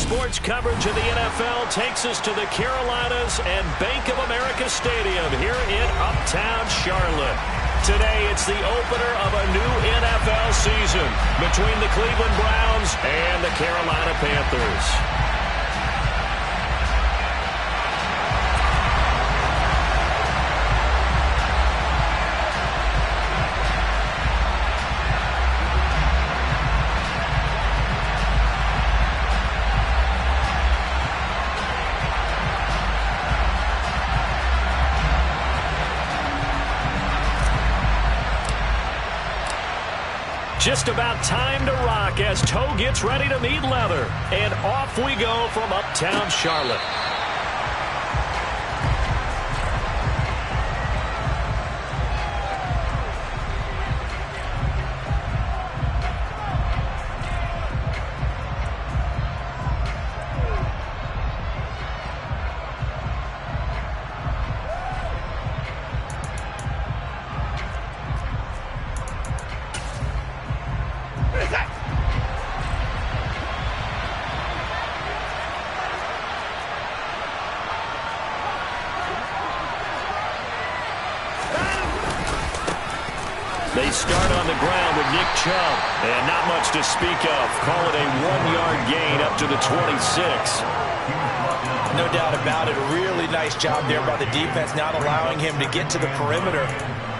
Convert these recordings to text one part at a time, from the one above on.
sports coverage of the NFL takes us to the Carolinas and Bank of America Stadium here in Uptown Charlotte. Today, it's the opener of a new NFL season between the Cleveland Browns and the Carolina Panthers. Just about time to rock as Toe gets ready to meet leather. And off we go from Uptown Charlotte. They start on the ground with Nick Chubb, and not much to speak of. Call it a 1-yard gain up to the 26. No doubt about it. A really nice job there by the defense, not allowing him to get to the perimeter.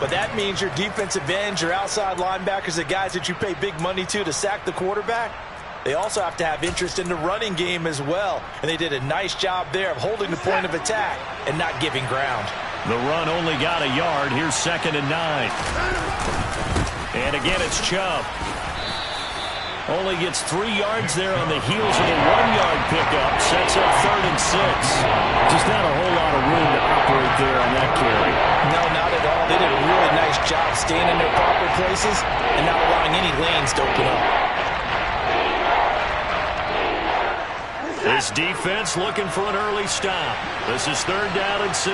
But that means your defensive ends, your outside linebackers, the guys that you pay big money to sack the quarterback, they also have to have interest in the running game as well. And they did a nice job there of holding the point of attack and not giving ground. The run only got a yard. Here's 2nd and 9. And again, it's Chubb. Only gets 3 yards there on the heels of a 1-yard pickup. Sets up 3rd and 6. Just not a whole lot of room to operate there on that carry. No, not at all. They did a really nice job staying in their proper places and not allowing any lanes to open up. This defense looking for an early stop. This is 3rd down and 6.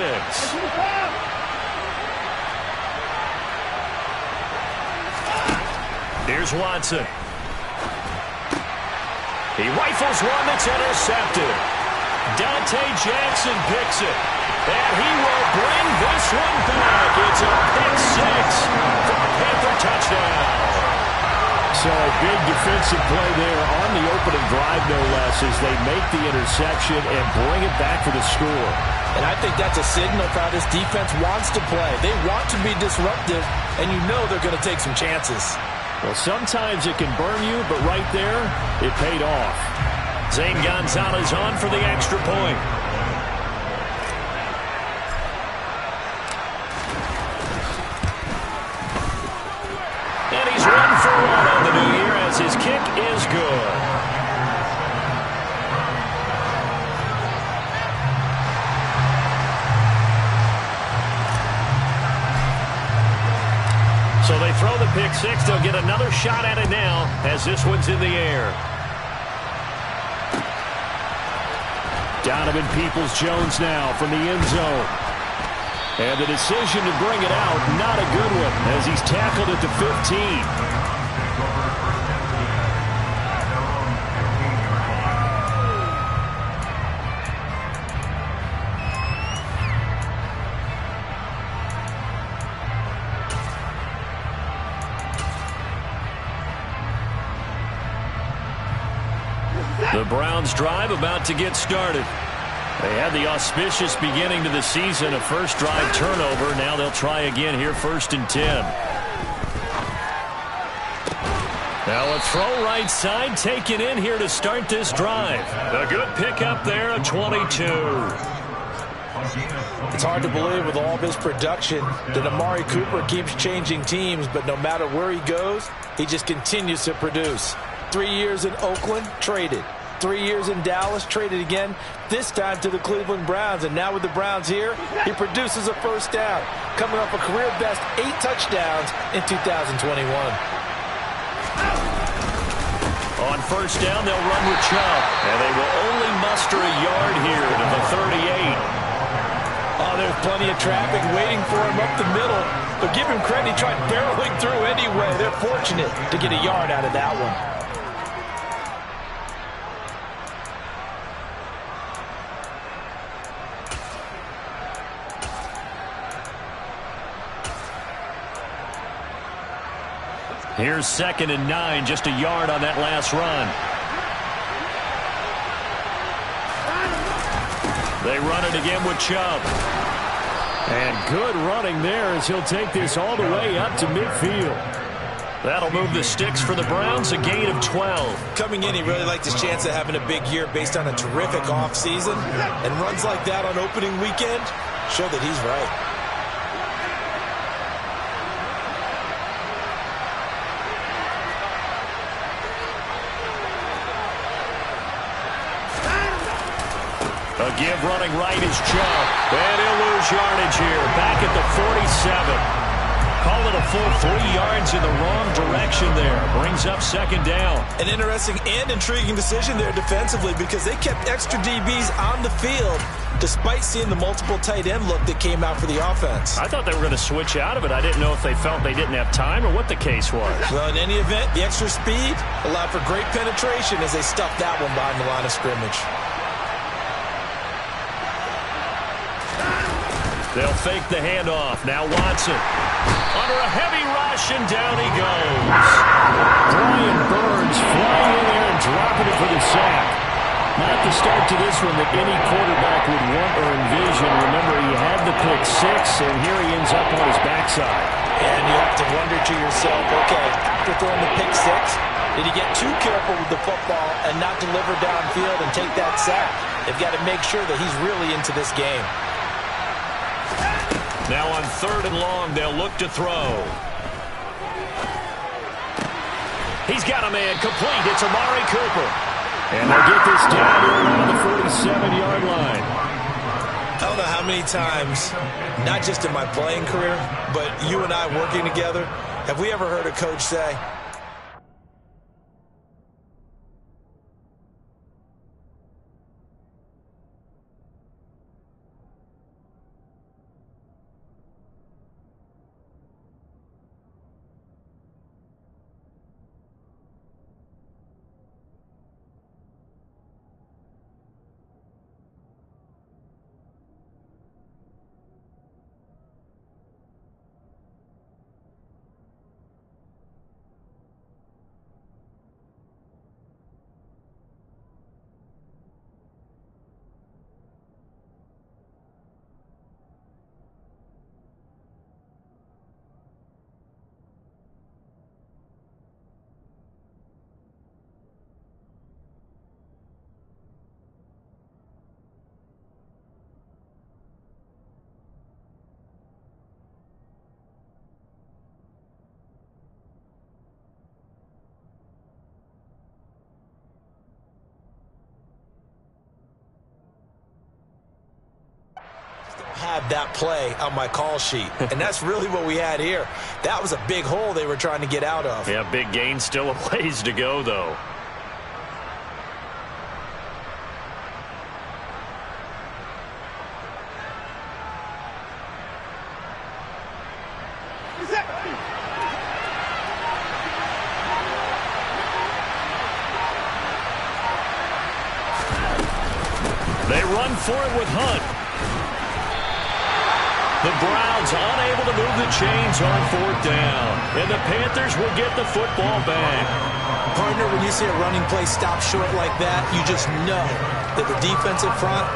Here's Watson. He rifles one that's intercepted. Dante Jackson picks it. And he will bring this one back. It's a pick 6 for a Panther touchdown. So a big defensive play there on the opening drive, no less, as they make the interception and bring it back for the score. And I think that's a signal for how this defense wants to play. They want to be disruptive, and you know they're going to take some chances. Well, sometimes it can burn you, but right there, it paid off. Zane Gonzalez on for the extra point. And he's run for one on the new year as his kick is good. So they throw the pick 6. They'll get another shot at it now as this one's in the air. Donovan Peoples-Jones now from the end zone. And the decision to bring it out, not a good one, as he's tackled at the 15. The Browns drive about to get started. They had the auspicious beginning to the season, a first drive turnover. Now they'll try again here, 1st and 10. Now a throw right side taken in here to start this drive. A good pickup there, a 22. It's hard to believe with all this production that Amari Cooper keeps changing teams, but no matter where he goes, he just continues to produce. 3 years in Oakland, traded. 3 years in Dallas, traded again, this time to the Cleveland Browns. And now with the Browns here, he produces a first down, coming off a career-best 8 touchdowns in 2021. On first down, they'll run with Chubb, and they will only muster a yard here to the 38. Oh, there's plenty of traffic waiting for him up the middle, but give him credit, he tried barreling through anyway. They're fortunate to get a yard out of that one. Here's 2nd and 9, just a yard on that last run. They run it again with Chubb. And good running there as he'll take this all the way up to midfield. That'll move the sticks for the Browns, a gain of 12. Coming in, he really liked his chance of having a big year based on a terrific offseason. And runs like that on opening weekend show that he's right. A give running right is Chubb. And he'll lose yardage here. Back at the 47. Call it a full 3 yards in the wrong direction there. Brings up 2nd down. An interesting and intriguing decision there defensively because they kept extra DBs on the field despite seeing the multiple tight end look that came out for the offense. I thought they were going to switch out of it. I didn't know if they felt they didn't have time or what the case was. Well, in any event, the extra speed allowed for great penetration as they stuffed that one behind the line of scrimmage. They'll fake the handoff. Now Watson. Under a heavy rush, and down he goes. Brian Burns flying in there and dropping it for the sack. Not the start to this one that any quarterback would want or envision. Remember, he had the pick 6, and here he ends up on his backside. And you have to wonder to yourself, okay, after throwing the pick 6, did he get too careful with the football and not deliver downfield and take that sack? They've got to make sure that he's really into this game. Now on 3rd and long, they'll look to throw. He's got a man complete. It's Amari Cooper. And they'll get this down here around the 47-yard line. I don't know how many times, not just in my playing career, but you and I working together, have we ever heard a coach say, have that play on my call sheet? And that's really what we had here. That was a big hole they were trying to get out of. Yeah, big gain, still a ways to go, though. They run for it with Hunt. The Browns unable to move the chains on 4th down. And the Panthers will get the football back. Partner, when you see a running play stop short like that, you just know that the defensive front,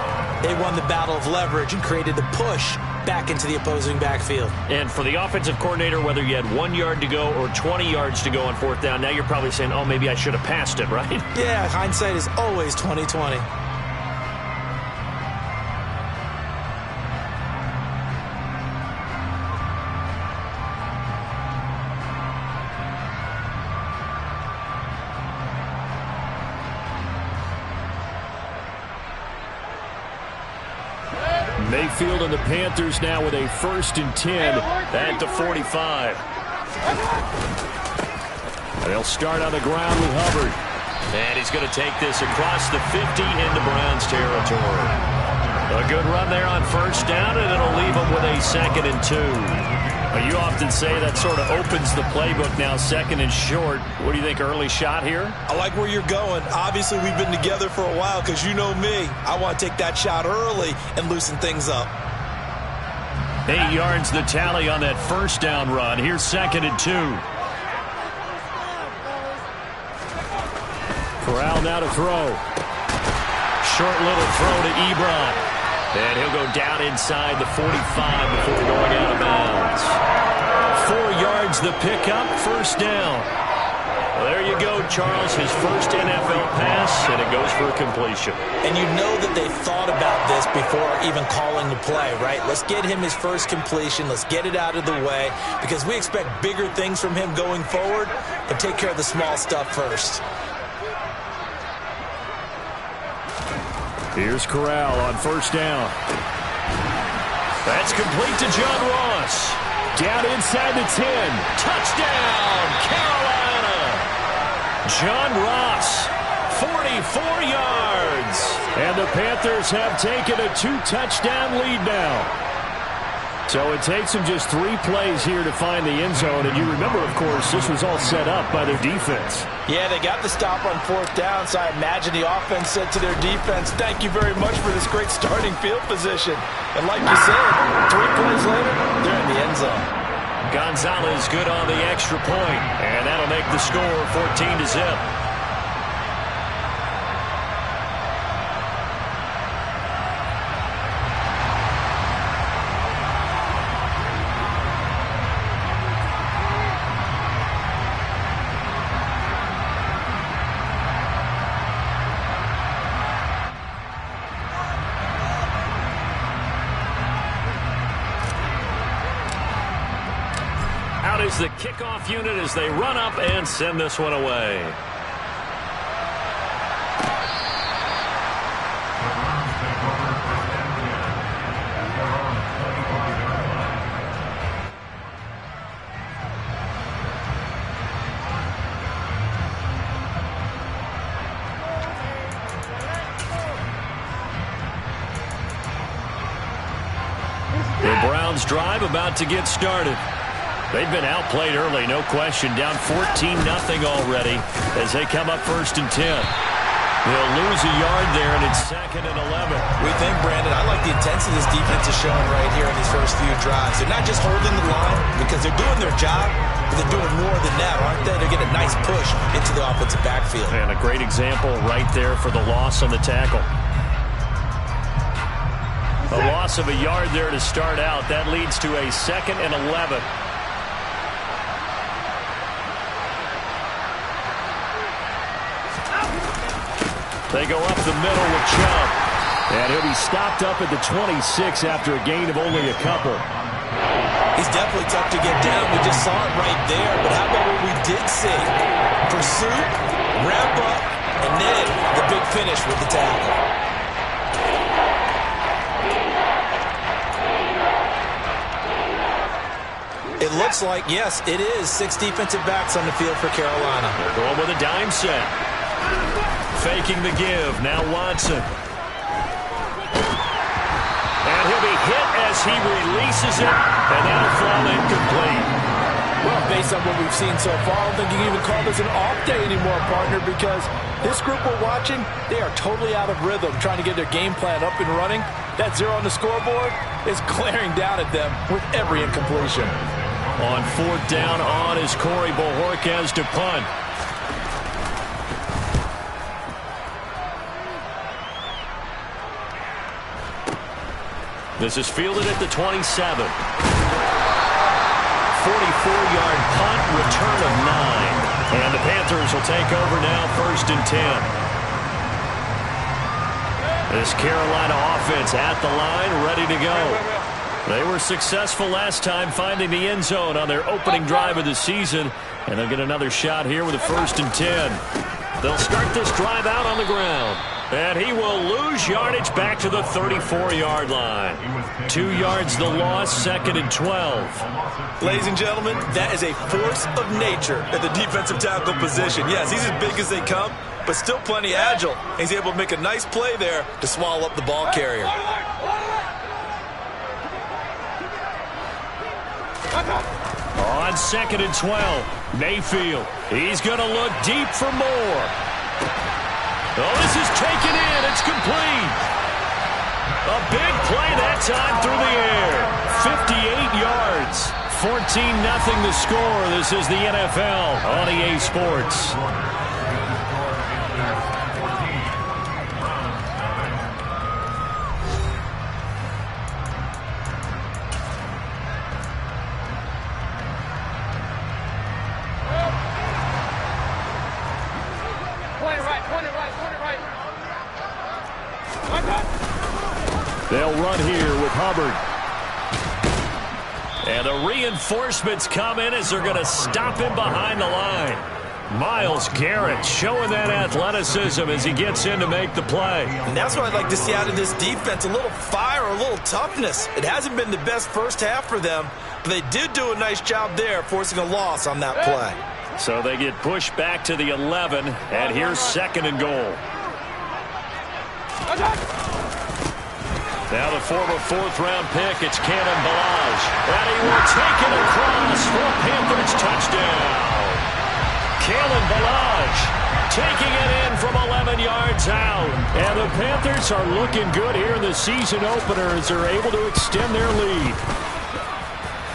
they won the battle of leverage and created the push back into the opposing backfield. And for the offensive coordinator, whether you had 1 yard to go or 20 yards to go on 4th down, now you're probably saying, oh, maybe I should have passed it, right? Yeah, hindsight is always 20/20. Mayfield and the Panthers now with a 1st and 10 at the 45. They'll start on the ground with Hubbard. And he's going to take this across the 50 into Browns territory. A good run there on 1st down, and it'll leave them with a 2nd and 2. You often say that sort of opens the playbook now, 2nd and short. What do you think, early shot here? I like where you're going. Obviously, we've been together for a while because you know me. I want to take that shot early and loosen things up. 8 yards the tally on that 1st down run. Here's 2nd and 2. Corral now to throw. Short little throw to Ebron. And he'll go down inside the 45 before going out of bounds. 4 yards the pickup, first down. Well, there you go, Charles. His first NFL pass, and it goes for a completion. And you know that they thought about this before even calling the play, right? Let's get him his first completion. Let's get it out of the way because we expect bigger things from him going forward, but take care of the small stuff first. Here's Corral on first down. That's complete to John Ross. Down inside the 10. Touchdown, Carolina. John Ross, 44 yards. And the Panthers have taken a 2-touchdown lead now. So it takes them just 3 plays here to find the end zone. And you remember, of course, this was all set up by their defense. Yeah, they got the stop on 4th down, so I imagine the offense said to their defense, thank you very much for this great starting field position. And like you said, 3 plays later, they're in the end zone. Gonzalez good on the extra point, and that'll make the score 14-0. Is the kickoff unit as they run up and send this one away. The Browns drive about to get started. They've been outplayed early, no question. Down 14-0 already as they come up 1st and 10. They'll lose a yard there, and it's 2nd and 11. We think, Brandon, I like the intensity this defense is showing right here in these first few drives. They're not just holding the line because they're doing their job, but they're doing more than that, aren't they? They're getting a nice push into the offensive backfield. And a great example right there for the loss on the tackle. A loss of a yard there to start out. That leads to a 2nd and 11. They go up the middle with Chubb. And he'll be stopped up at the 26 after a gain of only a couple. He's definitely tough to get down. We just saw it right there. But how about what we did see? Pursuit, wrap up, and then the big finish with the tackle. It looks like, yes, it is 6 defensive backs on the field for Carolina. They're going with a dime set. Faking the give. Now Watson. And he'll be hit as he releases it. And that'll fall incomplete. Well, based on what we've seen so far, I don't think you can even call this an off day anymore, partner, because this group we're watching, they are totally out of rhythm, trying to get their game plan up and running. That 0 on the scoreboard is glaring down at them with every incompletion. On 4th down on is Corey Bojorquez to punt. This is fielded at the 27. 44-yard punt, return of 9. And the Panthers will take over now 1st and 10. This Carolina offense at the line, ready to go. They were successful last time finding the end zone on their opening drive of the season. And they'll get another shot here with a 1st and 10. They'll start this drive out on the ground. And he will lose yardage back to the 34-yard line. 2 yards the loss, 2nd and 12. Ladies and gentlemen, that is a force of nature at the defensive tackle position. Yes, he's as big as they come, but still plenty agile. He's able to make a nice play there to swallow up the ball carrier. On 2nd and 12, Mayfield. He's going to look deep for more. Oh, this is taken in. It's complete. A big play that time through the air. 58 yards. 14-0 the score. This is the NFL on EA Sports. with Hubbard. And the reinforcements come in as they're going to stop him behind the line. Myles Garrett showing that athleticism as he gets in to make the play. And that's what I'd like to see out of this defense, a little fire, a little toughness. It hasn't been the best first half for them, but they did do a nice job there, forcing a loss on that play. So they get pushed back to the 11, and here's 2nd and goal. Now the former 4th-round pick, it's Cannon Balaj. And he will take it across for a Panthers touchdown. Cannon Balaj taking it in from 11 yards out. And the Panthers are looking good here in the season opener as they're able to extend their lead.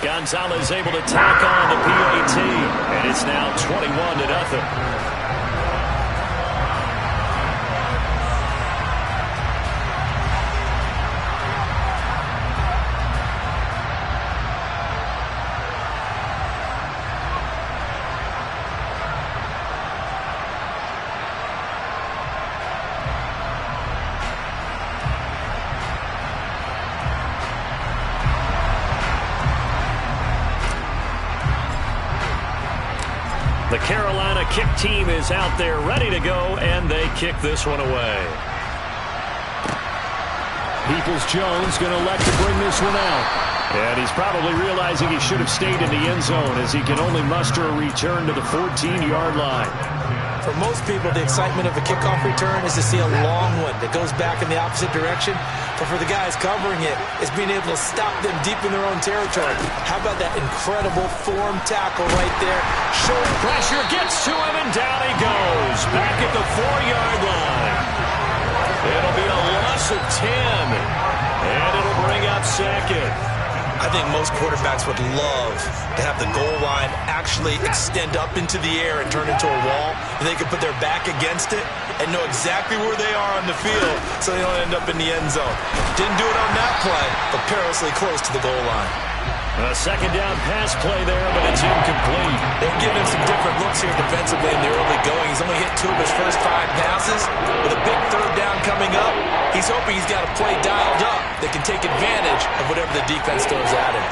Gonzalez able to tack on the PAT, and it's now 21-0. The Carolina kick team is out there ready to go, and they kick this one away. Peoples-Jones going to elect to bring this one out. And he's probably realizing he should have stayed in the end zone as he can only muster a return to the 14-yard line. For most people, the excitement of a kickoff return is to see a long one that goes back in the opposite direction. But for the guys covering it, it's being able to stop them deep in their own territory. How about that incredible form tackle right there? Short pressure gets to him, and down he goes. Back at the 4-yard line. It'll be a loss of 10. And it'll bring up 2nd. I think most quarterbacks would love to have the goal line actually extend up into the air and turn into a wall, and they can put their back against it and know exactly where they are on the field so they don't end up in the end zone. Didn't do it on that play, but perilously close to the goal line. A 2nd down pass play there, but it's incomplete. They're giving him some different looks here defensively in the early going. He's only hit 2 of his first 5 passes. With a big 3rd down coming up, he's hoping he's got a play dialed up that can take advantage of whatever the defense throws at him.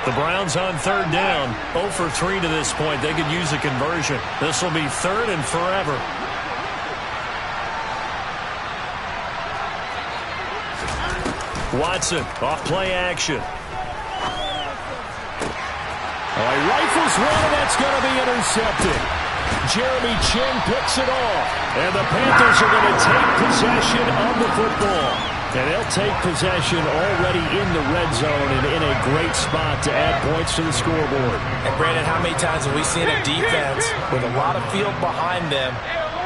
The Browns on 3rd down. 0 for 3 to this point. They could use a conversion. This will be 3rd and forever. Watson, off play action. He rifles one, and that's going to be intercepted. Jeremy Chin picks it off. And the Panthers are going to take possession of the football. And they'll take possession already in the red zone and in a great spot to add points to the scoreboard. And Brandon, how many times have we seen a defense with a lot of field behind them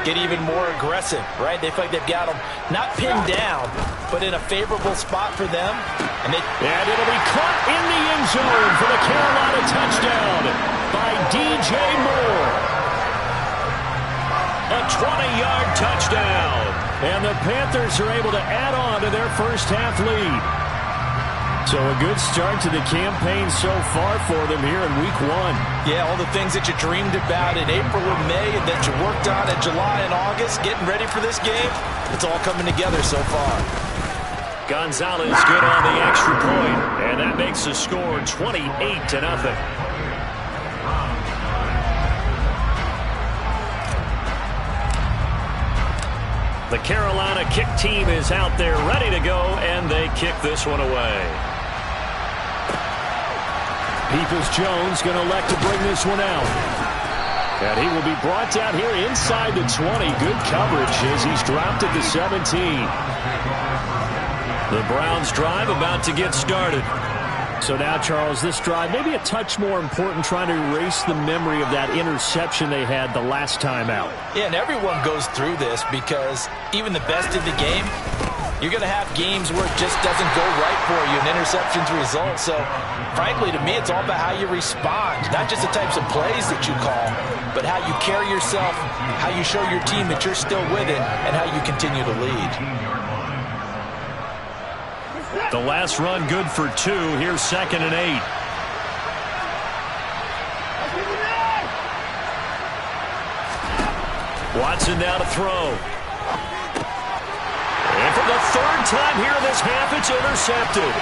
get even more aggressive, right? They feel like they've got them not pinned down, but in a favorable spot for them. And it'll be caught in the end zone for the Carolina touchdown by DJ Moore. A 20-yard touchdown. And the Panthers are able to add on to their first half lead. So a good start to the campaign so far for them here in Week 1. Yeah, all the things that you dreamed about in April and May and that you worked on in July and August, getting ready for this game, it's all coming together so far. Gonzalez good on the extra point, and that makes the score 28-0. The Carolina kick team is out there ready to go, and they kick this one away. Peoples-Jones going to elect to bring this one out. And he will be brought down here inside the 20. Good coverage as he's dropped at the 17. The Browns drive about to get started. So now, Charles, this drive maybe a touch more important, trying to erase the memory of that interception they had the last time out. Yeah, and everyone goes through this because even the best in the game, you're going to have games where it just doesn't go right for you, and interceptions result. So, frankly, to me, it's all about how you respond, not just the types of plays that you call, but how you carry yourself, how you show your team that you're still with it, and how you continue to lead. The last run good for 2. Here's 2nd and 8. Watson now to throw. And for the third time here in this half, it's intercepted.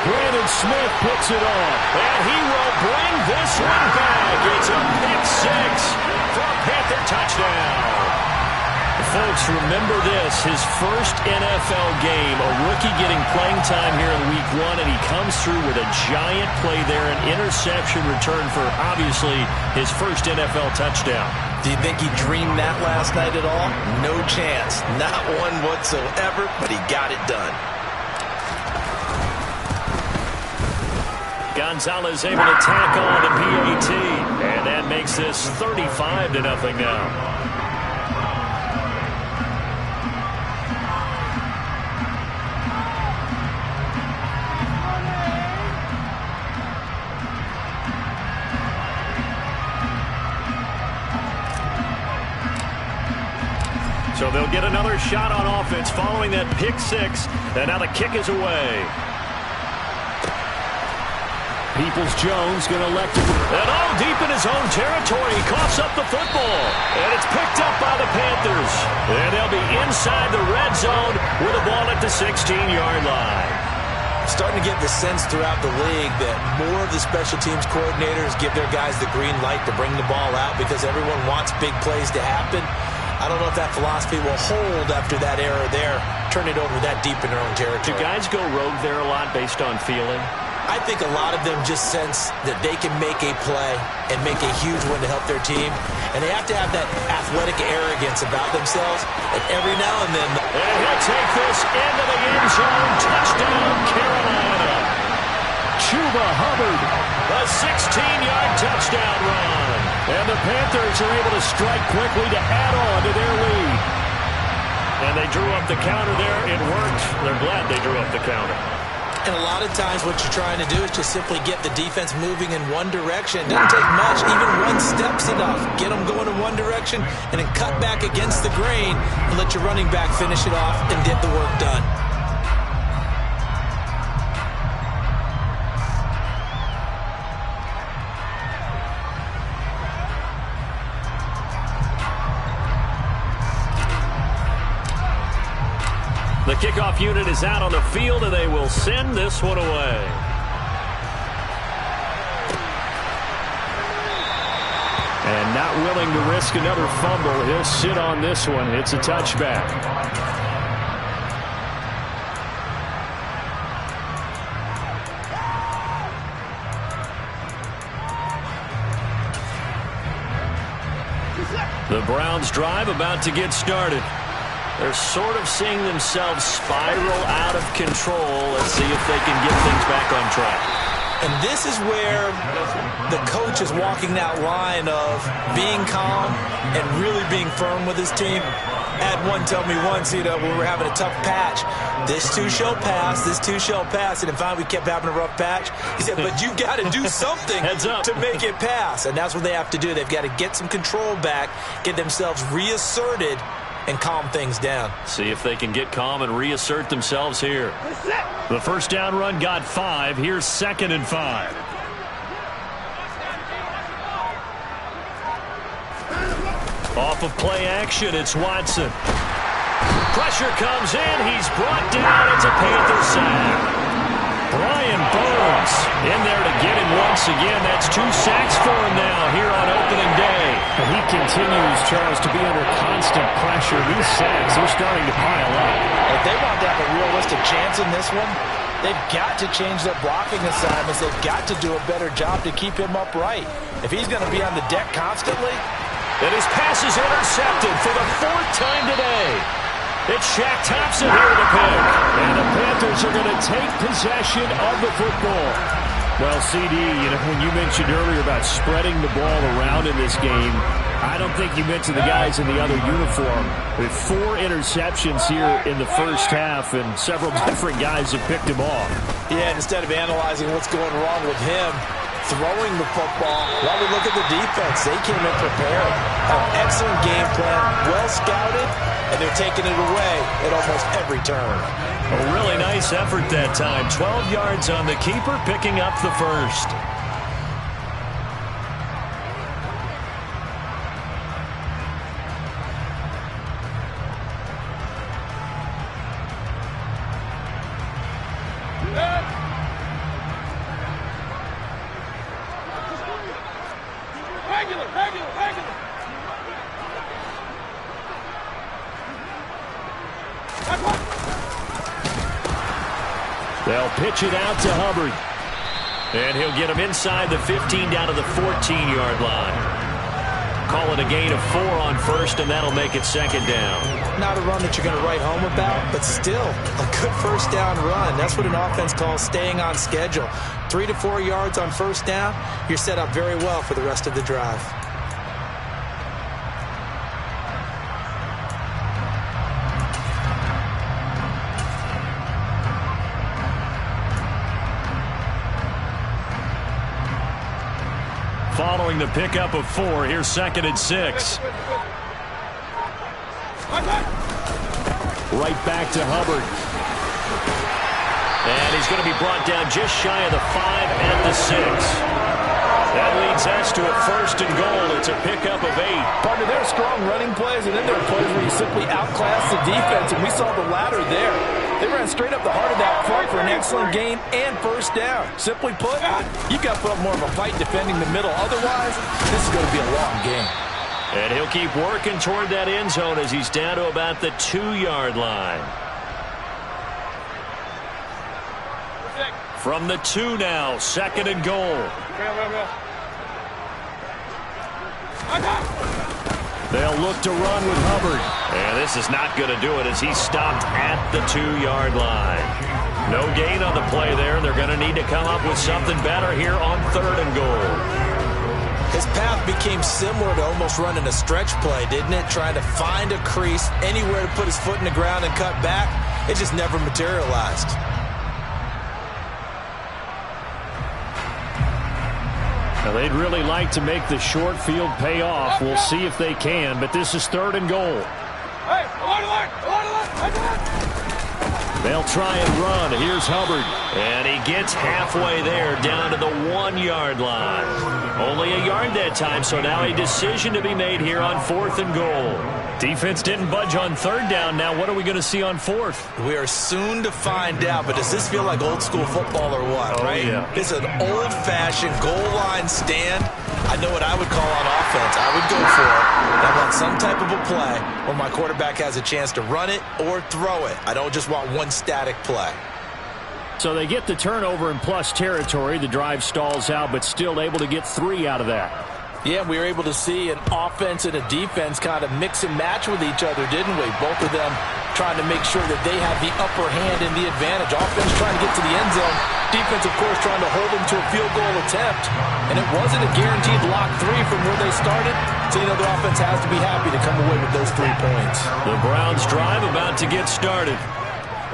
Brandon Smith picks it off. And he will bring this one back. It's a pick six for a Panther touchdown. Folks, remember this, his first NFL game, a rookie getting playing time here in Week 1, and he comes through with a giant play there, an interception return for, obviously, his first NFL touchdown. Do you think he dreamed that last night at all? No chance. Not one whatsoever, but he got it done. Gonzalez able to tack on the PAT, and that makes this 35-0 now. So they'll get another shot on offense following that pick six, and now the kick is away. Peoples-Jones going to elect it. And all deep in his own territory, he coughs up the football. And it's picked up by the Panthers. And they'll be inside the red zone with the ball at the 16-yard line. Starting to get the sense throughout the league that more of the special teams coordinators give their guys the green light to bring the ball out because everyone wants big plays to happen. I don't know if that philosophy will hold after that error there. Turn it over that deep in their own territory. Do guys go rogue there a lot based on feeling? I think a lot of them just sense that they can make a play and make a huge one to help their team. And they have to have that athletic arrogance about themselves. And every now and then... And he'll take this into the end zone. Touchdown, Carolina. Chuba Hubbard. A 16-yard touchdown run. And the Panthers are able to strike quickly to add on to their lead. And they drew up the counter there. It worked. They're glad they drew up the counter. And a lot of times what you're trying to do is just simply get the defense moving in one direction. It doesn't take much. Even one step's enough. Get them going in one direction and then cut back against the grain and let your running back finish it off and get the work done. The kickoff unit is out on the field, and they will send this one away. And not willing to risk another fumble, he'll sit on this one. It's a touchback. The Browns drive about to get started. They're sort of seeing themselves spiral out of control. Let's see if they can get things back on track. And this is where the coach is walking that line of being calm and really being firm with his team. I had one tell me once, when we were having a tough patch, this too shall pass, this too shall pass. And finally we kept having a rough patch. He said, but you got to do something to make it pass. And that's what they have to do. They've got to get some control back, get themselves reasserted, and calm things down. See if they can get calm and reassert themselves here. The first down run got 5. Here's 2nd and 5. Off of play action, it's Watson. Pressure comes in. He's brought down. It's a Panther sack. Brian Burns in there to get him once again. That's 2 sacks for him now here on opening day. And he continues, Charles, to be under constant pressure. These sacks are starting to pile up. If they want to have a realistic chance in this one, they've got to change their blocking assignments. They've got to do a better job to keep him upright. If he's going to be on the deck constantly. And his pass is intercepted for the 4th time today. It's Shaq Thompson here to pick. And the Panthers are going to take possession of the football. Well, CD, when you mentioned earlier about spreading the ball around in this game, I don't think you mentioned the guys in the other uniform. With 4 interceptions here in the first half, and several different guys have picked him off. Yeah, instead of analyzing what's going wrong with him, throwing the football, while we look at the defense, they came in prepared. An excellent game plan, well scouted, and they're taking it away at almost every turn. A really nice effort that time. 12 yards on the keeper, picking up the first. They'll pitch it out to Hubbard. And he'll get him inside the 15 down to the 14-yard line. Call it a gain of 4 on first, and that'll make it second down. Not a run that you're going to write home about, but still a good first down run. That's what an offense calls staying on schedule. 3 to 4 yards on first down, you're set up very well for the rest of the drive. Following the pickup of 4, here's 2nd and 6. Right back to Hubbard. And he's going to be brought down just shy of the 5 at the 6. That leads us to a 1st and goal. It's a pickup of 8. Partner, there are strong running plays, and then there are plays where you simply outclass the defense, and we saw the latter there. They ran straight up the heart of that play for an excellent gain and first down. Simply put, you've got to put up more of a fight defending the middle. Otherwise, this is going to be a long game. And he'll keep working toward that end zone as he's down to about the 2-yard line. From the 2 now, 2nd and goal. They'll look to run with Hubbard. And this is not going to do it as he's stopped at the 2-yard line. No gain on the play there. They're going to need to come up with something better here on 3rd and goal. His path became similar to almost running a stretch play, didn't it? Trying to find a crease, anywhere to put his foot in the ground and cut back. It just never materialized. Now, they'd really like to make the short field pay off. We'll see if they can, but this is 3rd and goal. They'll try and run. Here's Hubbard. And he gets halfway there, down to the 1-yard line. Only a yard that time, so now a decision to be made here on 4th and goal. Defense didn't budge on 3rd down. Now what are we going to see on 4th? We are soon to find out, but does this feel like old school football or what, right? Yeah. It's an old-fashioned goal line stand. I know what I would call on offense. I would go for it. I want some type of a play where my quarterback has a chance to run it or throw it. I don't just want one static play. So they get the turnover in plus territory. The drive stalls out, but still able to get 3 out of that. Yeah, we were able to see an offense and a defense kind of mix and match with each other, didn't we? Both of them trying to make sure that they have the upper hand and the advantage. Offense trying to get to the end zone. Defense, of course, trying to hold them to a field goal attempt. And it wasn't a guaranteed lock 3 from where they started. So, you know, the offense has to be happy to come away with those 3 points. The Browns drive about to get started.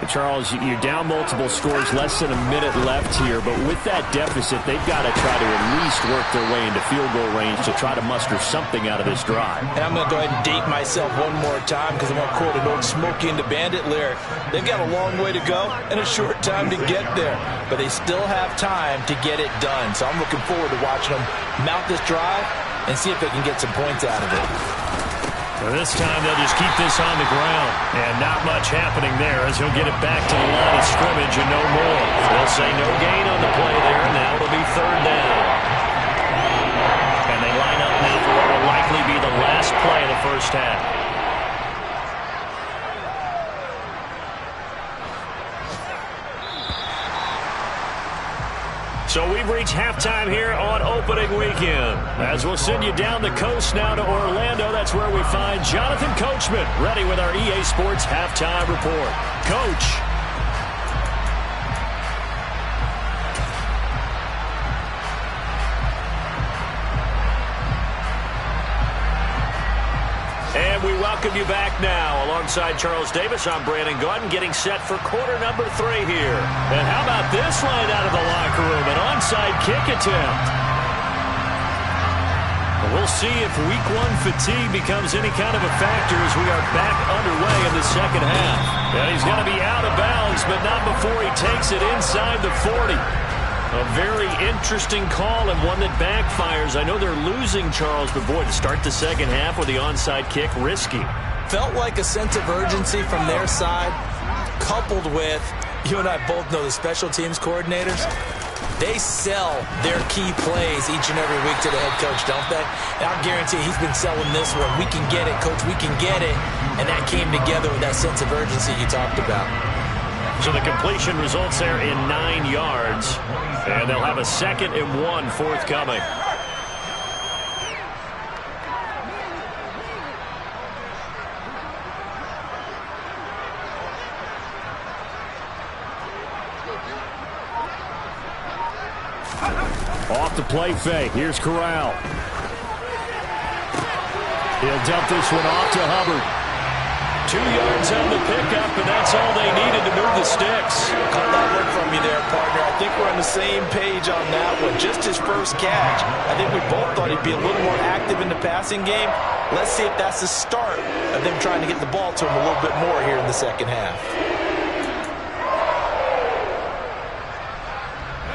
Charles, you're down multiple scores, less than a minute left here, but with that deficit, they've got to try to at least work their way into field goal range to try to muster something out of this drive. And I'm going to go ahead and date myself one more time because I'm going to quote an old Smokey and the Bandit lyric. They've got a long way to go and a short time to get there, but they still have time to get it done. So I'm looking forward to watching them mount this drive and see if they can get some points out of it. This time they'll just keep this on the ground. And not much happening there as he'll get it back to the line of scrimmage and no more. They'll say no gain on the play there. Now it'll be 3rd down. And they line up now for what will likely be the last play of the first half. So we've reached halftime here on opening weekend. As we'll send you down the coast now to Orlando, that's where we find Jonathan Coachman ready with our EA Sports halftime report. Coach. And we welcome you back now. Alongside Charles Davis, I'm Brandon Gaudin, getting set for quarter number 3 here. And how about this line out of the locker room? An onside kick attempt. We'll see if Week 1 fatigue becomes any kind of a factor as we are back underway in the second half. And he's going to be out of bounds, but not before he takes it inside the 40. A very interesting call and one that backfires. I know they're losing, Charles, but boy, to start the second half with the onside kick, risky. Felt like a sense of urgency from their side, coupled with You and I both know the special teams coordinators, they sell their key plays each and every week to the head coach, don't they? And I guarantee he's been selling this one. We can get it, coach, we can get it. And that came together with that sense of urgency you talked about. So the completion results there in 9 yards. And they'll have a 2nd and 1 forthcoming. Off the play fake. Here's Corral. He'll dump this one off to Hubbard. 2 yards on the pickup, and that's all they needed to move the sticks. Cut that one from you there, partner. I think we're on the same page on that one. Just his first catch. I think we both thought he'd be a little more active in the passing game. Let's see if that's the start of them trying to get the ball to him a little bit more here in the second half.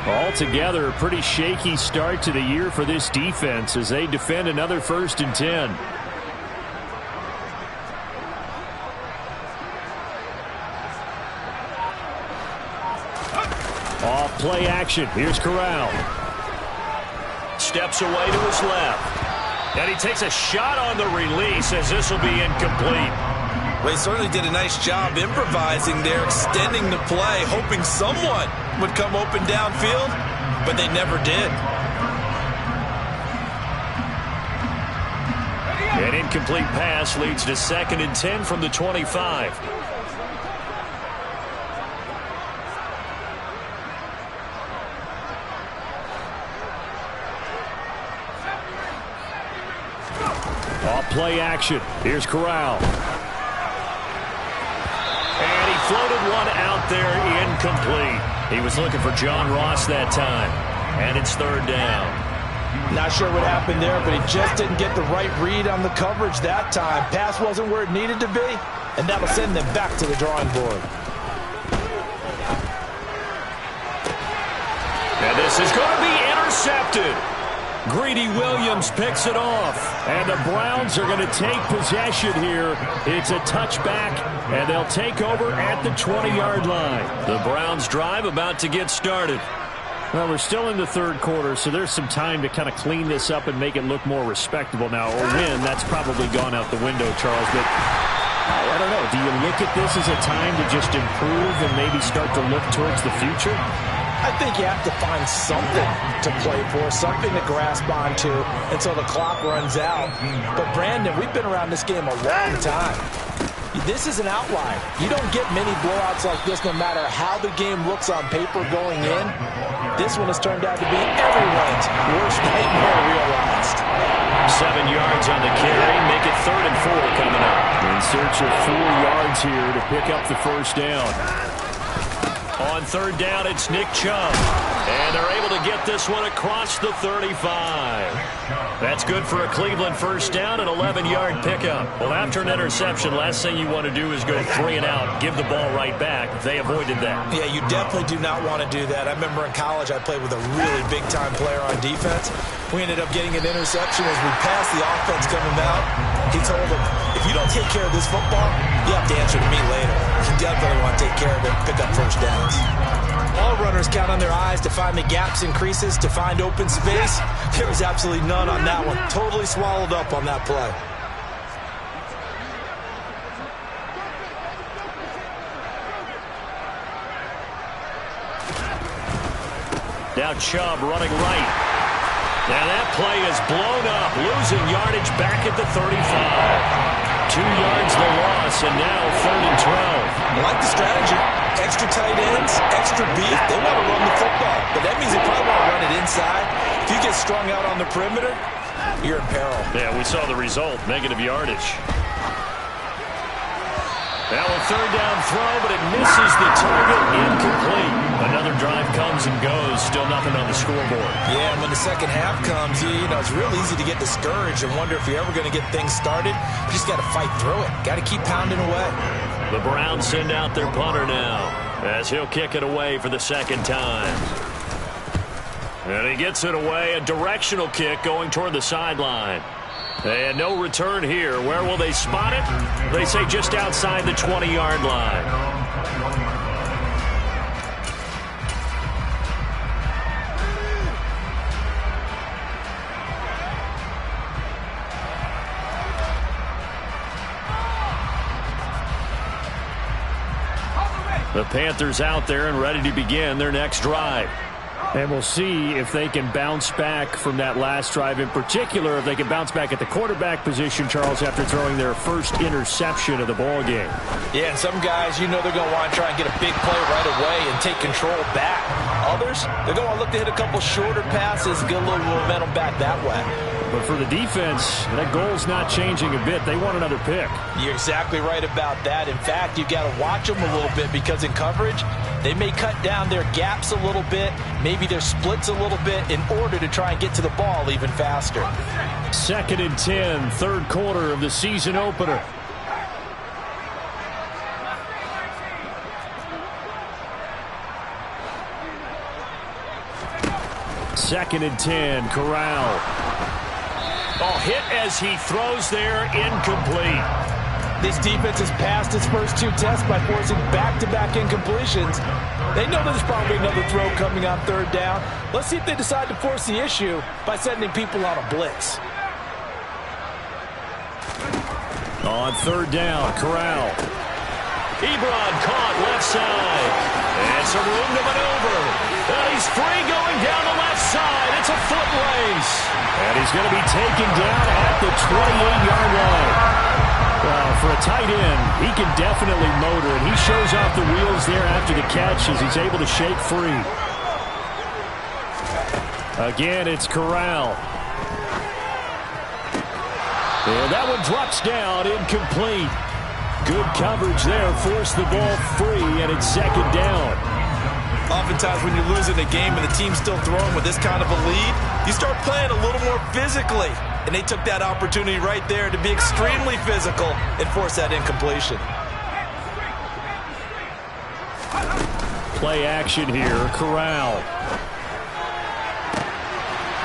Altogether, a pretty shaky start to the year for this defense as they defend another 1st and 10. Off play action. Here's Corral. Steps away to his left. And he takes a shot on the release as this will be incomplete. Well, he certainly did a nice job improvising there, extending the play, hoping someone would come open downfield, but they never did. An incomplete pass leads to 2nd and 10 from the 25. Off play action. Here's Corral. And he floated one out there incomplete. He was looking for John Ross that time. And it's 3rd down. Not sure what happened there, but he just didn't get the right read on the coverage that time. Pass wasn't where it needed to be, and that'll send them back to the drawing board. And this is going to be intercepted. Greedy Williams picks it off. And the Browns are going to take possession here. It's a touchback, and they'll take over at the 20-yard line. The Browns drive about to get started. Well, we're still in the 3rd quarter, so there's some time to kind of clean this up and make it look more respectable now. Or win, that's probably gone out the window, Charles. But I don't know. Do you look at this as a time to just improve and maybe start to look towards the future? I think you have to find something to play for, something to grasp onto until the clock runs out. But, Brandon, we've been around this game a long time. This is an outlier. You don't get many blowouts like this no matter how the game looks on paper going in. This one has turned out to be everyone's worst nightmare realized. 7 yards on the carry. Make it 3rd and 4 coming up. In search of 4 yards here to pick up the 1st down. On 3rd down, it's Nick Chubb. And they're able to get this one across the 35. That's good for a Cleveland 1st down, an 11-yard pickup. Well, after an interception, last thing you want to do is go 3 and out, give the ball right back. They avoided that. Yeah, you definitely do not want to do that. I remember in college I played with a really big-time player on defense. We ended up getting an interception as we passed the offense coming out. He told him, if you don't take care of this football, you have to answer to me later. You definitely want to take care of it, pick up 1st downs. All runners count on their eyes to find the gaps and creases, to find open space. There was absolutely none on that one. Totally swallowed up on that play. Now Chubb running right. Now that play is blown up, losing yardage back at the 35. 2 yards the loss, and now 3rd and 12. I like the strategy. Extra tight ends, extra beef. They want to run the football, but that means they probably want to run it inside. If you get strung out on the perimeter, you're in peril. Yeah, we saw the result, negative yardage. Now a 3rd down throw, but it misses the target, incomplete. Another drive comes and goes, still nothing on the scoreboard. Yeah, and when the second half comes, you know, it's real easy to get discouraged and wonder if you're ever going to get things started. You just got to fight through it. Got to keep pounding away. The Browns send out their punter now, as he'll kick it away for the 2nd time. And he gets it away, a directional kick going toward the sideline. And no return here. Where will they spot it? They say just outside the 20-yard line. The Panthers out there and ready to begin their next drive. And we'll see if they can bounce back from that last drive. In particular, if they can bounce back at the quarterback position, Charles, after throwing their first interception of the ball game. Yeah, and some guys, you know they're going to want to try and get a big play right away and take control back. Others, they're going to want to look to hit a couple shorter passes, get a little momentum back that way. But for the defense, that goal's not changing a bit. They want another pick. You're exactly right about that. In fact, you've got to watch them a little bit because in coverage, they may cut down their gaps a little bit, maybe their splits a little bit in order to try and get to the ball even faster. 2nd and 10, third quarter of the season opener. Second and 10, Corral. Oh, hit as he throws there, incomplete. This defense has passed its first 2 tests by forcing back-to-back incompletions. They know there's probably another throw coming on 3rd down. Let's see if they decide to force the issue by sending people on a blitz. On 3rd down, Corral. Ebron caught left side. And some room to maneuver. And he's free going down the left side. It's a foot race. And he's going to be taken down at the 28-yard line. Well, for a tight end, he can definitely motor it. He shows off the wheels there after the catch as he's able to shake free. Again, it's Corral. And that one drops down, incomplete. Good coverage there, forced the ball free, and it's 2nd down. Oftentimes when you're losing a game and the team's still throwing with this kind of a lead, you start playing a little more physically. And they took that opportunity right there to be extremely physical and force that incompletion. Play action here, Corral.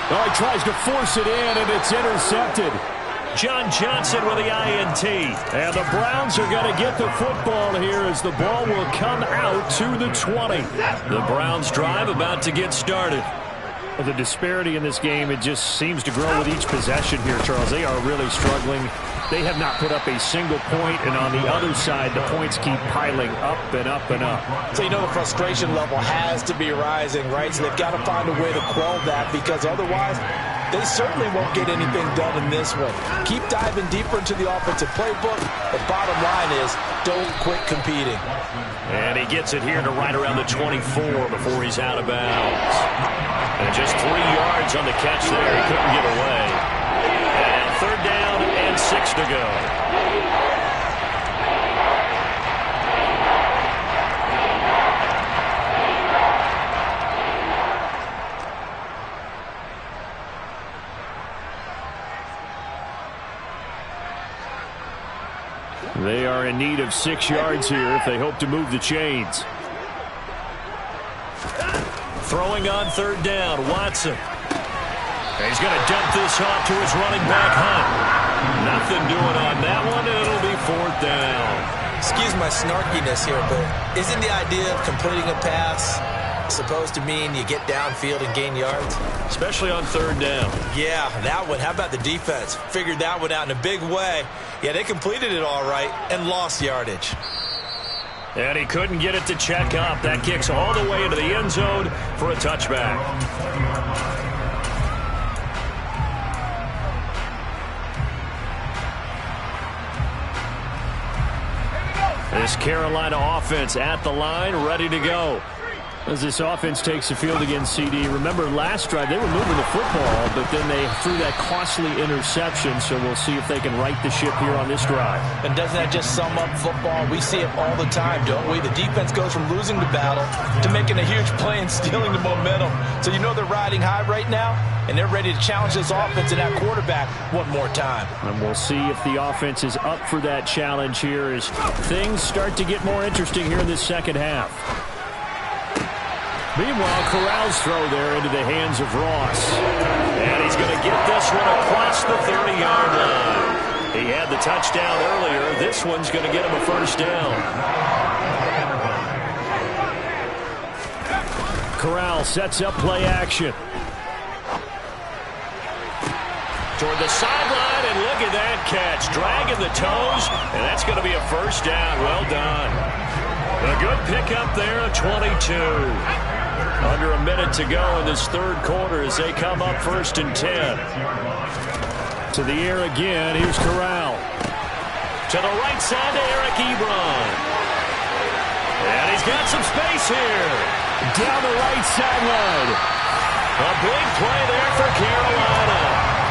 Oh, he tries to force it in, and it's intercepted. John Johnson with the INT. And the Browns are going to get the football here as the ball will come out to the 20. The Browns drive about to get started. Well, the disparity in this game, it just seems to grow with each possession here, Charles. They are really struggling. They have not put up a single point, and on the other side, the points keep piling up and up and up. So you know the frustration level has to be rising, right? So they've got to find a way to quell that because otherwise they certainly won't get anything done in this one. Keep diving deeper into the offensive playbook. The bottom line is don't quit competing. And he gets it here to right around the 24 before he's out of bounds. And just 3 yards on the catch there. He couldn't get away. And 3rd down and 6 to go. They are in need of 6 yards here if they hope to move the chains. Throwing on 3rd down, Watson. He's going to dump this off to his running back, Hunt. Nothing doing on that one, and it'll be 4th down. Excuse my snarkiness here, but isn't the idea of completing a pass supposed to mean you get downfield and gain yards? Especially on 3rd down. Yeah, that one. How about the defense? Figured that one out in a big way. Yeah, they completed it all right and lost yardage. And he couldn't get it to check up. That kicks all the way into the end zone for a touchback. This Carolina offense at the line, ready to go. As this offense takes the field against CD, remember last drive they were moving the football, but then they threw that costly interception, so we'll see if they can right the ship here on this drive. And doesn't that just sum up football? We see it all the time, don't we? The defense goes from losing the battle to making a huge play and stealing the momentum. So you know they're riding high right now, and they're ready to challenge this offense and that quarterback one more time. And we'll see if the offense is up for that challenge here as things start to get more interesting here in this second half. Meanwhile, Corral's throw there into the hands of Ross. And he's going to get this one across the 30-yard line. He had the touchdown earlier. This one's going to get him a 1st down. Corral sets up play action. Toward the sideline, and look at that catch. Dragging the toes, and that's going to be a 1st down. Well done. A good pickup there, a 22. Under a minute to go in this third quarter as they come up 1st and 10. To the air again. Here's Corral. To the right side to Eric Ebron. And he's got some space here. Down the right sideline. A big play there for Carolina.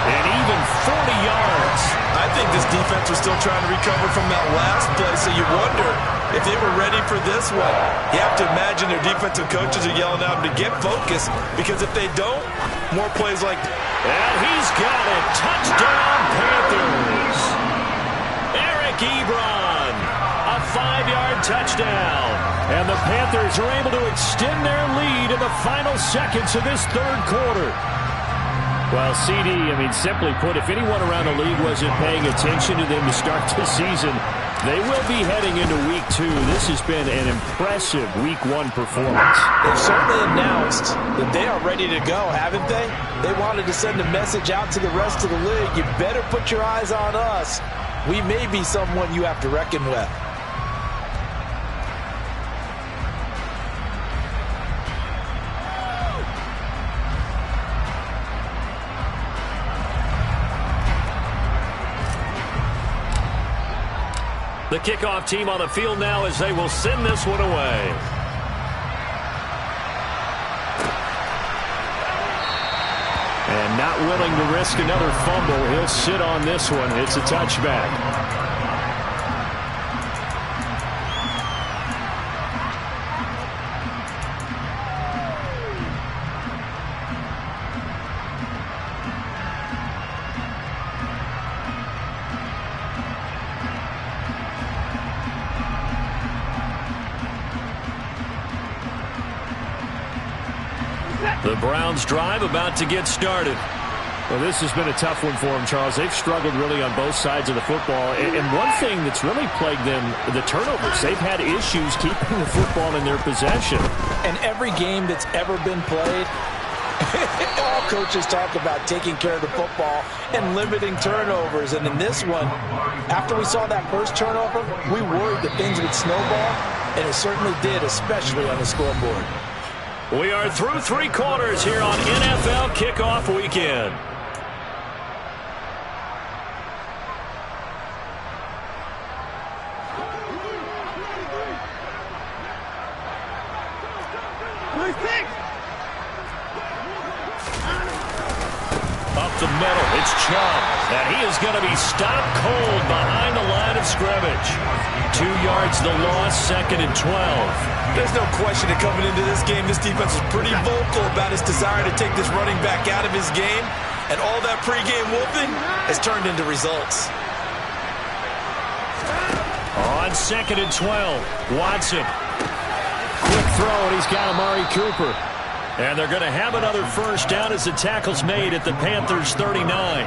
And even 40 yards. I think this defense was still trying to recover from that last play, so you wonder if they were ready for this one. You have to imagine their defensive coaches are yelling at them to get focused, because if they don't, more plays like... And he's got it. Touchdown, Panthers. Eric Ebron. A 5-yard touchdown. And the Panthers are able to extend their lead in the final seconds of this third quarter. Well, CD, simply put, if anyone around the league wasn't paying attention to them to start the season, they will be heading into Week 2. This has been an impressive Week 1 performance. They've certainly announced that they are ready to go, haven't they? They wanted to send a message out to the rest of the league. You better put your eyes on us. We may be someone you have to reckon with. The kickoff team on the field now as they will send this one away. And not willing to risk another fumble. He'll sit on this one. It's a touchback. The Browns drive about to get started. Well, this has been a tough one for them, Charles. They've struggled really on both sides of the football. And one thing that's really plagued them, the turnovers. They've had issues keeping the football in their possession. And every game that's ever been played, all coaches talk about taking care of the football and limiting turnovers. And in this one, after we saw that first turnover, we worried that things would snowball. And it certainly did, especially on the scoreboard. We are through 3 quarters here on NFL Kickoff Weekend. Up the middle, it's Chubb. And he is going to be stopped cold behind the line of scrimmage. 2 yards the loss, 2nd and 12. There's no question that coming into this game, this defense was pretty vocal about its desire to take this running back out of his game. And all that pregame whooping has turned into results. On 2nd and 12, Watson. Quick throw, and he's got Amari Cooper. And they're going to have another first down as the tackle's made at the Panthers' 39.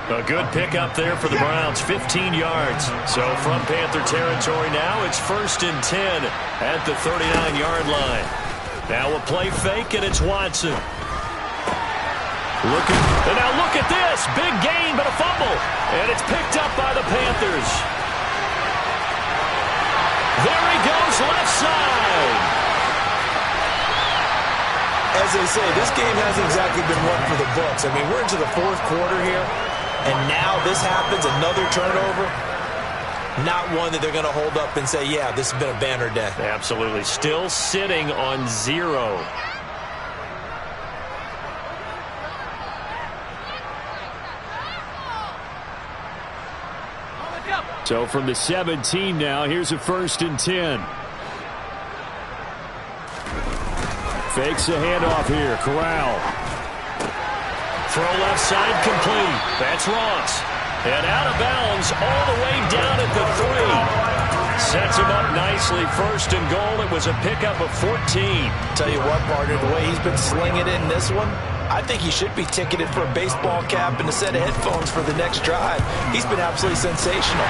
A good pickup there for the Browns, 15 yards. So from Panther territory now, it's 1st and 10 at the 39-yard line. Now a play fake, and it's Watson. And now look at this. Big gain, but a fumble. And it's picked up by the Panthers. There he goes, left side. As they say, this game hasn't exactly been one for the books. We're into the 4th quarter here. And now this happens, another turnover. Not one that they're going to hold up and say, yeah, this has been a banner day. Absolutely. Still sitting on 0. So from the 17 now, here's a 1st and 10. Fakes a handoff here. Corral. Throw left side complete. That's Ross. And out of bounds all the way down at the 3. Sets him up nicely. 1st and goal. It was a pickup of 14. Tell you what, partner, the way he's been slinging in this one, I think he should be ticketed for a baseball cap and a set of headphones for the next drive. He's been absolutely sensational.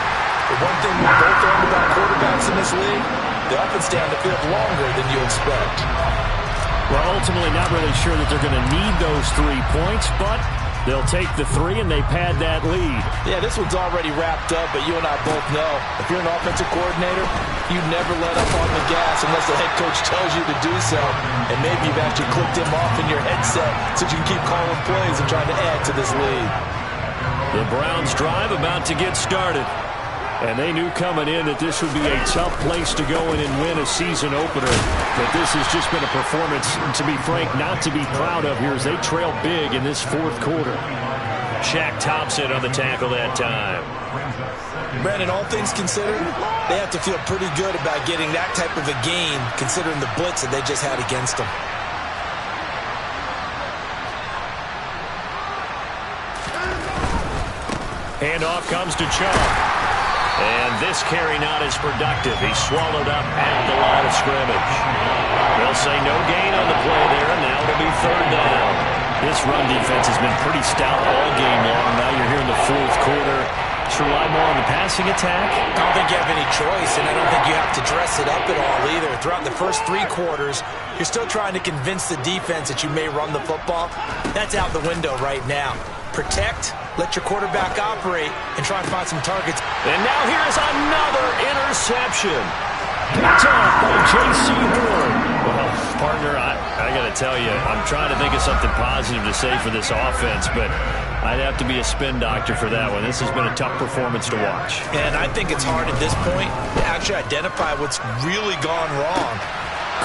The one thing we both learned about quarterbacks in this league, they often stay on the field longer than you expect. Well, ultimately not really sure that they're going to need those 3 points, but They'll take the 3, and they pad that lead. Yeah, this one's already wrapped up, but you and I both know if you're an offensive coordinator, you never let up on the gas unless the head coach tells you to do so. And maybe you've actually clicked him off in your headset so you can keep calling plays and trying to add to this lead. The Browns drive about to get started. And they knew coming in that this would be a tough place to go in and win a season opener. But this has just been a performance, to be frank, not to be proud of here as they trail big in this fourth quarter. Shaq Thompson on the tackle that time. Brandon, all things considered, they have to feel pretty good about getting that type of a game considering the blitz that they just had against them. Handoff comes to Chubb. And this carry not as productive. He's swallowed up at the line of scrimmage. They'll say no gain on the play there, and now it'll be third down. This run defense has been pretty stout all game long. Now you're here in the fourth quarter. Just rely more on the passing attack. I don't think you have any choice, and I don't think you have to dress it up at all either. Throughout the first 3 quarters, you're still trying to convince the defense that you may run the football. That's out the window right now. Protect, let your quarterback operate, and try and find some targets. And now here's another interception. Picked up by J.C. Horn. Well, partner, I got to tell you, I'm trying to think of something positive to say for this offense, but I'd have to be a spin doctor for that one. This has been a tough performance to watch. And I think it's hard at this point to actually identify what's really gone wrong.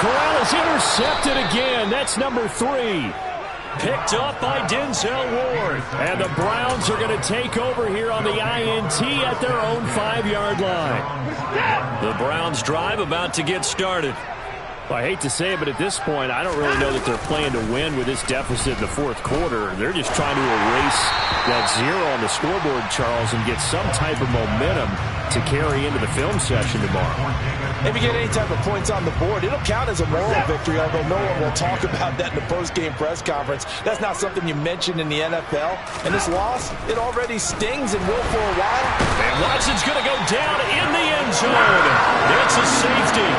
Corral is intercepted again. That's number 3. Picked up by Denzel Ward. And the Browns are going to take over here on the INT at their own 5-yard line. The Browns drive about to get started. Well, I hate to say it, but at this point, I don't really know that they're playing to win with this deficit in the fourth quarter. They're just trying to erase that 0 on the scoreboard, Charles, and get some type of momentum to carry into the film session tomorrow. If you get any type of points on the board, it'll count as a moral victory, although no one will talk about that in the post-game press conference. That's not something you mentioned in the NFL. And this loss, it already stings and will for a while. And Watson's going to go down in the end zone. It's a safety.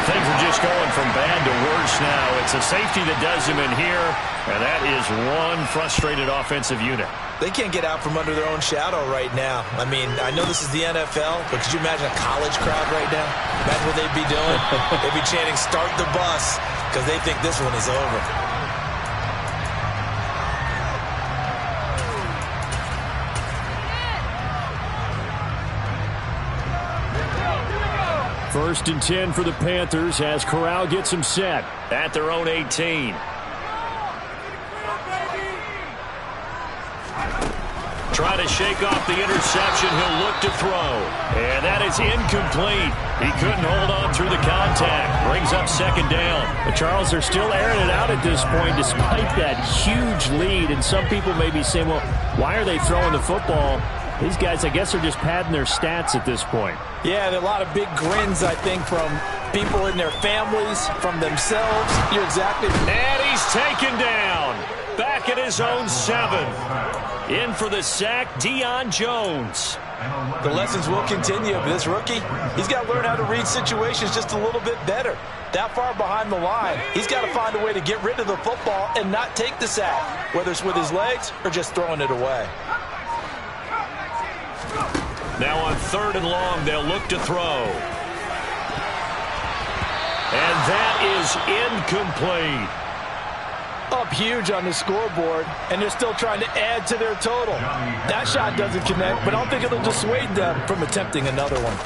Things are just going from bad to worse now. It's a safety that does him in here, and that is one frustrated offensive unit. They can't get out from under their own shadow right now. I mean, I know this is the NFL, but could you imagine a college crowd right now? Imagine what they'd be doing. They'd be chanting, "Start the bus," because they think this one is over. First and 10 for the Panthers as Corral gets him set at their own 18. Try to shake off the interception. He'll look to throw. And that is incomplete. He couldn't hold on through the contact. Brings up second down. But Charles, they're still airing it out at this point despite that huge lead. And some people may be saying, well, why are they throwing the football? These guys, I guess, are just padding their stats at this point. Yeah, there are a lot of big grins, I think, from people in their families, from themselves. You're exactly. And he's taken down. Back at his own 7. In for the sack, Deion Jones. The lessons will continue, but this rookie, he's got to learn how to read situations just a little bit better. That far behind the line, he's got to find a way to get rid of the football and not take the sack, whether it's with his legs or just throwing it away. Now on 3rd and long, they'll look to throw. And that is incomplete. Up huge on the scoreboard, and they're still trying to add to their total. That shot doesn't connect, but I don't think it'll dissuade them from attempting another one.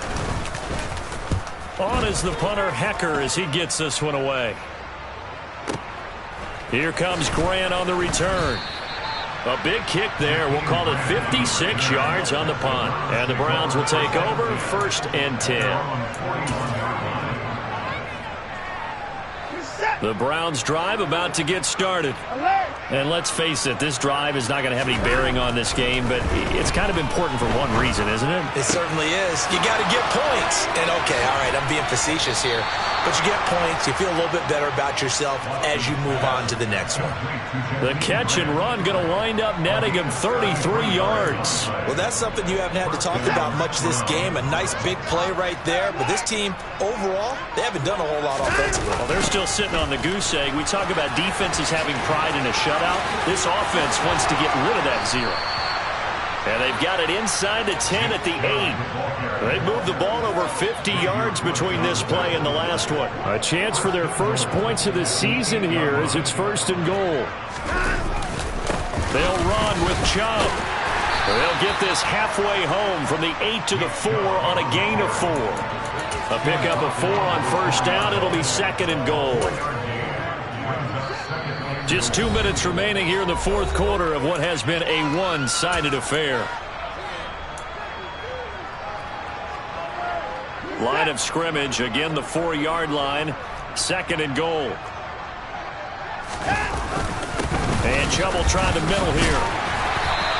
On is the punter, Hecker, as he gets this one away. Here comes Grant on the return. A big kick there. We'll call it 56 yards on the punt. And the Browns will take over 1st and 10. The Browns drive about to get started. And let's face it, this drive is not going to have any bearing on this game, but it's kind of important for one reason, isn't it? It certainly is. You got to get points. And okay, all right, I'm being facetious here. But you get points, you feel a little bit better about yourself as you move on to the next one. The catch and run going to wind up netting him 33 yards. Well, that's something you haven't had to talk about much this game. A nice big play right there. But this team, overall, they haven't done a whole lot offensively. Well, they're still sitting sitting on the goose egg. We talk about defenses having pride in a shutout. This offense wants to get rid of that 0. And they've got it inside the 10 at the 8. They moved the ball over 50 yards between this play and the last one. A chance for their first points of the season here as it's 1st and goal. They'll run with Chubb. They'll get this halfway home from the 8 to the 4 on a gain of 4. A pickup of 4 on 1st down. It'll be 2nd and goal. Just 2 minutes remaining here in the 4th quarter of what has been a one-sided affair. Line of scrimmage, again the 4-yard line. 2nd and goal. And Chubb will try the middle here.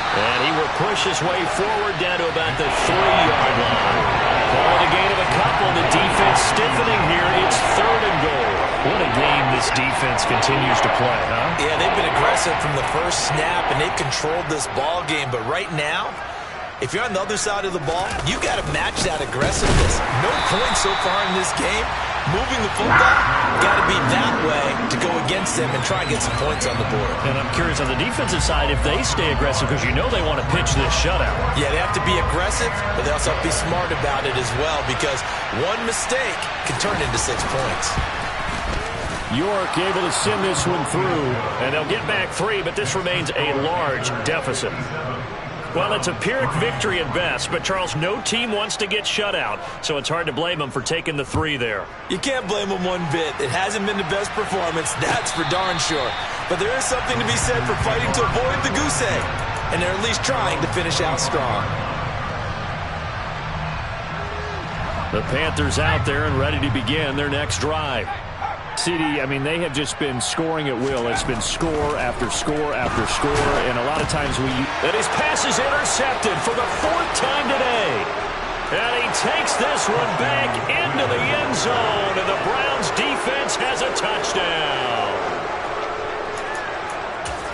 And he will push his way forward down to about the 3-yard line. Call it a gain of a couple. The defense stiffening here. It's 3rd and goal. What a game this defense continues to play, huh? Yeah, they've been aggressive from the first snap, and they've controlled this ball game. But right now, if you're on the other side of the ball, you got to match that aggressiveness. No points so far in this game. Moving the football, got to be that way to go against them and try and get some points on the board. And I'm curious on the defensive side if they stay aggressive, because you know they want to pitch this shutout. Yeah, they have to be aggressive, but they also have to be smart about it as well, because one mistake can turn into 6 points. York able to send this one through. And they'll get back 3, but this remains a large deficit. Well, it's a Pyrrhic victory at best, but, Charles, no team wants to get shut out, so it's hard to blame them for taking the 3 there. You can't blame them one bit. It hasn't been the best performance, that's for darn sure. But there is something to be said for fighting to avoid the goose egg, and they're at least trying to finish out strong. The Panthers out there and ready to begin their next drive. CD, I mean, they have just been scoring at will. It's been score after score after score, and a lot of times And his pass is intercepted for the 4th time today. And he takes this one back into the end zone, and the Browns defense has a touchdown.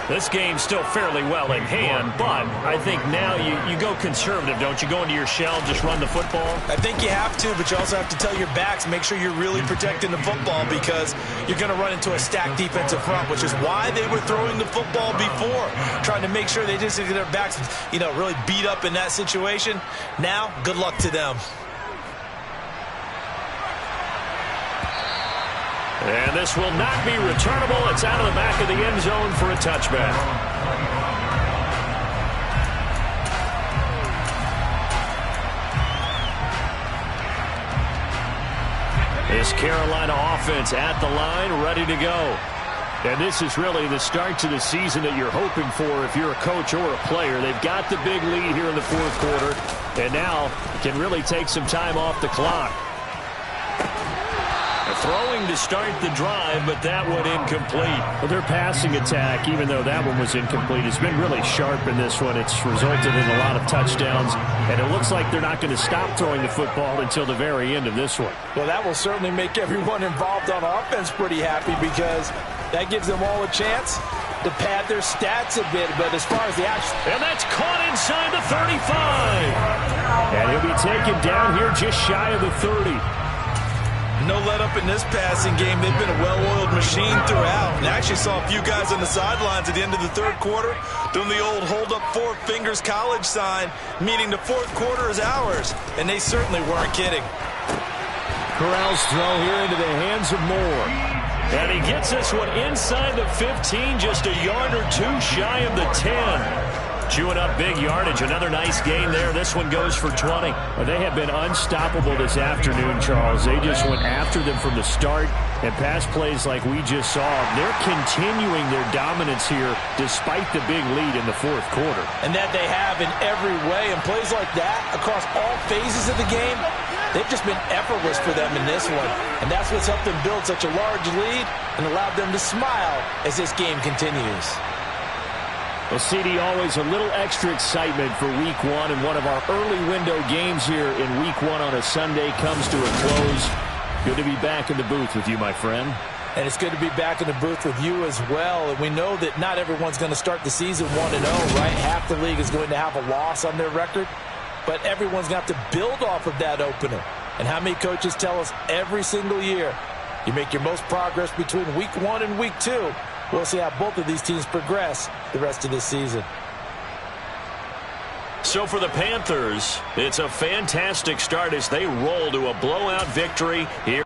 This game's still fairly well in hand, but I think now you go conservative, don't you? Go into your shell, just run the football? I think you have to, but you also have to tell your backs, make sure you're really protecting the football, because you're going to run into a stacked defensive front, which is why they were throwing the football before, trying to make sure they just get their backs, really beat up in that situation. Now, good luck to them. And this will not be returnable. It's out of the back of the end zone for a touchback. This Carolina offense at the line, ready to go. And this is really the start to the season that you're hoping for if you're a coach or a player. They've got the big lead here in the 4th quarter, and now can really take some time off the clock. Throwing to start the drive, but that one incomplete. Well, their passing attack, even though that one was incomplete, has been really sharp in this one. It's resulted in a lot of touchdowns, and it looks like they're not going to stop throwing the football until the very end of this one. Well, that will certainly make everyone involved on offense pretty happy, because that gives them all a chance to pad their stats a bit. But as far as the action... And that's caught inside the 35. And he'll be taken down here just shy of the 30. No let up in this passing game. They've been a well-oiled machine throughout. And I actually saw a few guys on the sidelines at the end of the 3rd quarter doing the old hold up 4 fingers college sign, meaning the 4th quarter is ours. And they certainly weren't kidding. Corral's throw here into the hands of Moore. And he gets this one inside the 15, just a yard or 2 shy of the 10. Chewing up big yardage. Another nice gain there. This one goes for 20. Well, they have been unstoppable this afternoon, Charles. They just went after them from the start, and pass plays like we just saw. They're continuing their dominance here despite the big lead in the 4th quarter. And that they have in every way. And plays like that across all phases of the game, they've just been effortless for them in this one. And that's what's helped them build such a large lead and allowed them to smile as this game continues. Well, CD, always a little extra excitement for Week 1, and one of our early window games here in Week 1 on a Sunday comes to a close. Good to be back in the booth with you, my friend. And it's good to be back in the booth with you as well. And we know that not everyone's going to start the season 1-0, right? Half the league is going to have a loss on their record. But everyone's going to have to build off of that opener. And how many coaches tell us every single year, You make your most progress between Week 1 and Week 2. We'll see how both of these teams progress the rest of this season. So for the Panthers, it's a fantastic start as they roll to a blowout victory here.